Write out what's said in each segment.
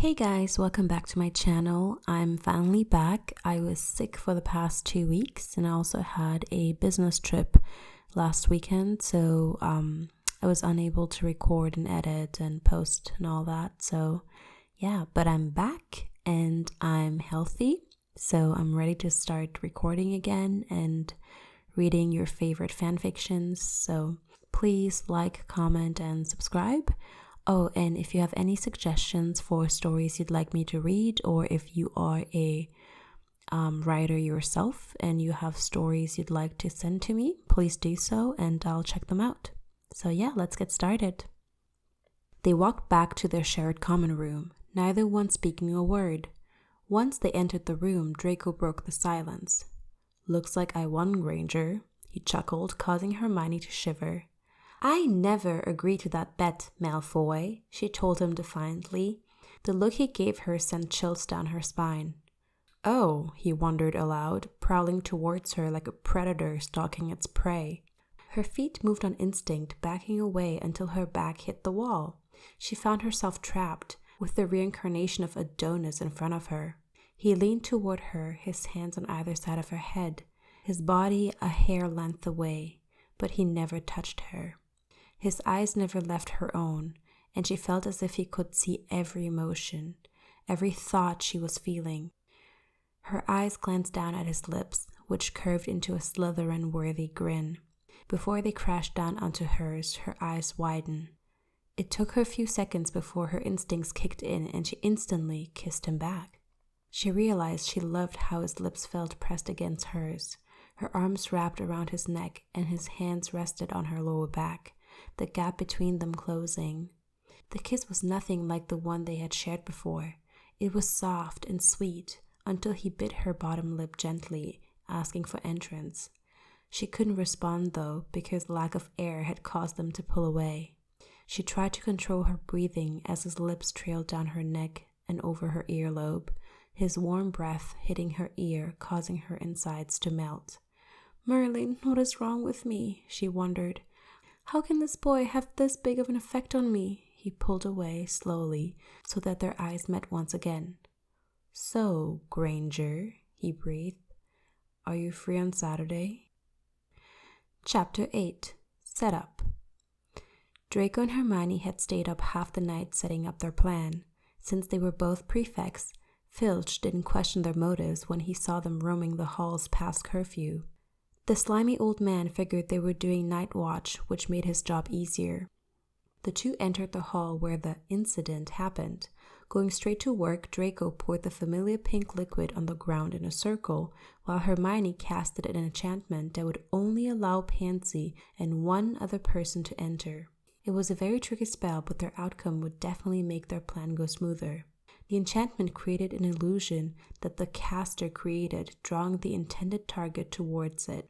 Hey guys, welcome back to my channel. I'm finally back. I was sick for the past 2 weeks and I also had a business trip last weekend, so I was unable to record and edit and post and all that. So yeah, but I'm back and I'm healthy, so I'm ready to start recording again and reading your favorite fan fictions. So please like, comment, and subscribe. Oh, and if you have any suggestions for stories you'd like me to read, or if you are a writer yourself and you have stories you'd like to send to me, please do so and I'll check them out. So yeah, let's get started. They walked back to their shared common room, neither one speaking a word. Once they entered the room, Draco broke the silence. "Looks like I won, Granger," he chuckled, causing Hermione to shiver. "I never agree to that bet, Malfoy," she told him defiantly. The look he gave her sent chills down her spine. "Oh," he wondered aloud, prowling towards her like a predator stalking its prey. Her feet moved on instinct, backing away until her back hit the wall. She found herself trapped, with the reincarnation of Adonis in front of her. He leaned toward her, his hands on either side of her head, his body a hair length away, but he never touched her. His eyes never left her own, and she felt as if he could see every emotion, every thought she was feeling. Her eyes glanced down at his lips, which curved into a Slytherin-worthy grin. Before they crashed down onto hers, her eyes widened. It took her a few seconds before her instincts kicked in and she instantly kissed him back. She realized she loved how his lips felt pressed against hers. Her arms wrapped around his neck and his hands rested on her lower back, the gap between them closing. The kiss was nothing like the one they had shared before. It was soft and sweet until he bit her bottom lip gently, asking for entrance. She couldn't respond though, because lack of air had caused them to pull away. She tried to control her breathing as his lips trailed down her neck and over her earlobe, his warm breath hitting her ear, causing her insides to melt. "Merlin, what is wrong with me?" she wondered. "How can this boy have this big of an effect on me?" He pulled away slowly so that their eyes met once again. "So, Granger," he breathed, "are you free on Saturday?" Chapter 8. Setup. Draco and Hermione had stayed up half the night setting up their plan. Since they were both prefects, Filch didn't question their motives when he saw them roaming the halls past curfew. The slimy old man figured they were doing night watch, which made his job easier. The two entered the hall where the incident happened. Going straight to work, Draco poured the familiar pink liquid on the ground in a circle, while Hermione casted an enchantment that would only allow Pansy and one other person to enter. It was a very tricky spell, but their outcome would definitely make their plan go smoother. The enchantment created an illusion that the caster created, drawing the intended target towards it.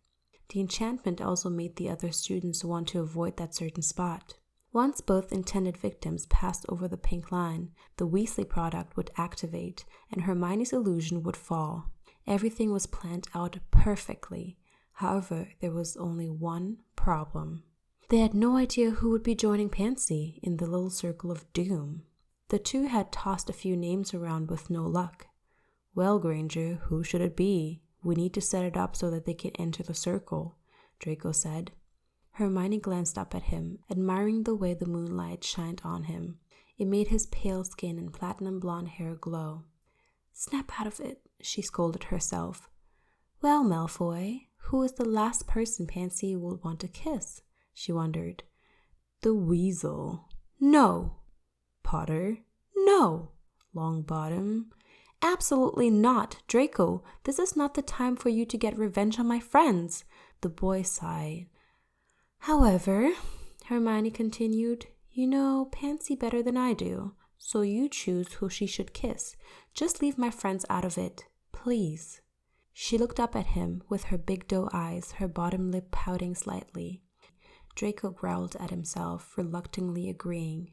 The enchantment also made the other students want to avoid that certain spot. Once both intended victims passed over the pink line, the Weasley product would activate and Hermione's illusion would fall. Everything was planned out perfectly. However, there was only one problem. They had no idea who would be joining Pansy in the little circle of doom. The two had tossed a few names around with no luck. "Well, Granger, who should it be? We need to set it up so that they can enter the circle," Draco said. Hermione glanced up at him, admiring the way the moonlight shined on him. It made his pale skin and platinum blonde hair glow. "Snap out of it," she scolded herself. "Well, Malfoy, who is the last person Pansy will want to kiss?" she wondered. "The Weasel." "No." "Potter." "No." "Longbottom." "Absolutely not, Draco. This is not the time for you to get revenge on my friends," the boy sighed. "However," Hermione continued, "you know Pansy better than I do, so you choose who she should kiss. Just leave my friends out of it, please." She looked up at him with her big doe eyes, her bottom lip pouting slightly. Draco growled at himself, reluctantly agreeing.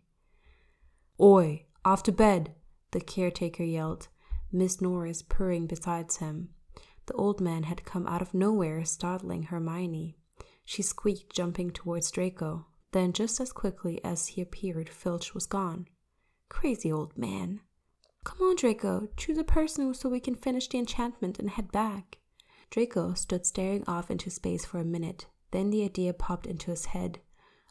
"Oi, off to bed," the caretaker yelled, Miss Norris purring beside him. The old man had come out of nowhere, startling Hermione. She squeaked, jumping towards Draco. Then, just as quickly as he appeared, Filch was gone. "Crazy old man." Come on, Draco, choose a person so we can finish the enchantment and head back. Draco stood staring off into space for a minute. Then the idea popped into his head.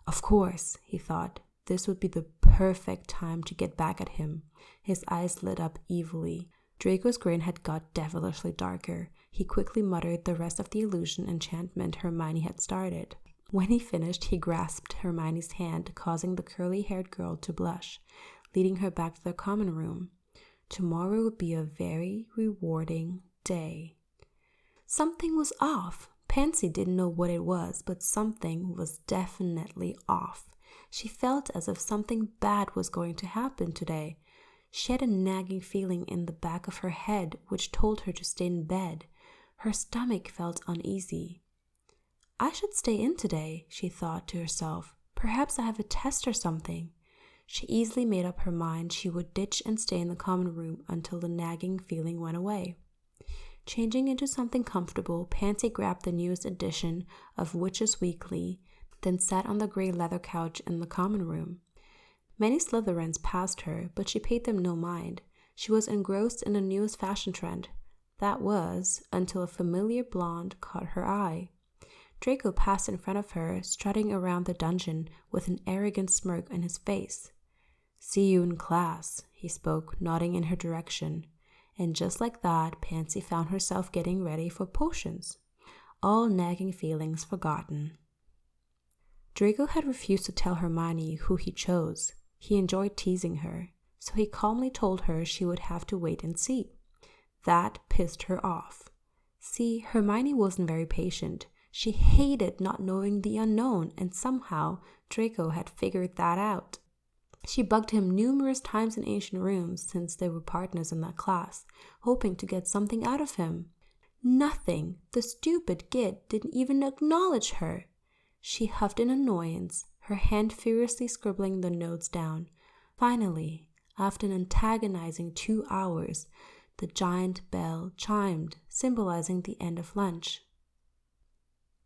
Of course, he thought, this would be the perfect time to get back at him. His eyes lit up evilly. Draco's grin had got devilishly darker. He quickly muttered the rest of the illusion enchantment Hermione had started. When he finished, he grasped Hermione's hand, causing the curly-haired girl to blush, leading her back to the common room. Tomorrow would be a very rewarding day. Something was off. Pansy didn't know what it was, but something was definitely off. She felt as if something bad was going to happen today. She had a nagging feeling in the back of her head which told her to stay in bed. Her stomach felt uneasy. I should stay in today, she thought to herself. Perhaps I have a test or something. She easily made up her mind she would ditch and stay in the common room until the nagging feeling went away. Changing into something comfortable, Pansy grabbed the newest edition of Witches Weekly, then sat on the gray leather couch in the common room. Many Slytherins passed her, but she paid them no mind. She was engrossed in the newest fashion trend. That was, until a familiar blonde caught her eye. Draco passed in front of her, strutting around the dungeon with an arrogant smirk on his face. See you in class, he spoke, nodding in her direction. And just like that, Pansy found herself getting ready for potions. All nagging feelings forgotten. Draco had refused to tell Hermione who he chose. He enjoyed teasing her, so he calmly told her she would have to wait and see. That pissed her off. See, Hermione wasn't very patient. She hated not knowing the unknown, and somehow Draco had figured that out. She bugged him numerous times in ancient rooms since they were partners in that class, hoping to get something out of him. Nothing. The stupid git didn't even acknowledge her. She huffed in annoyance, her hand furiously scribbling the notes down. Finally, after an antagonizing 2 hours, the giant bell chimed, symbolizing the end of lunch.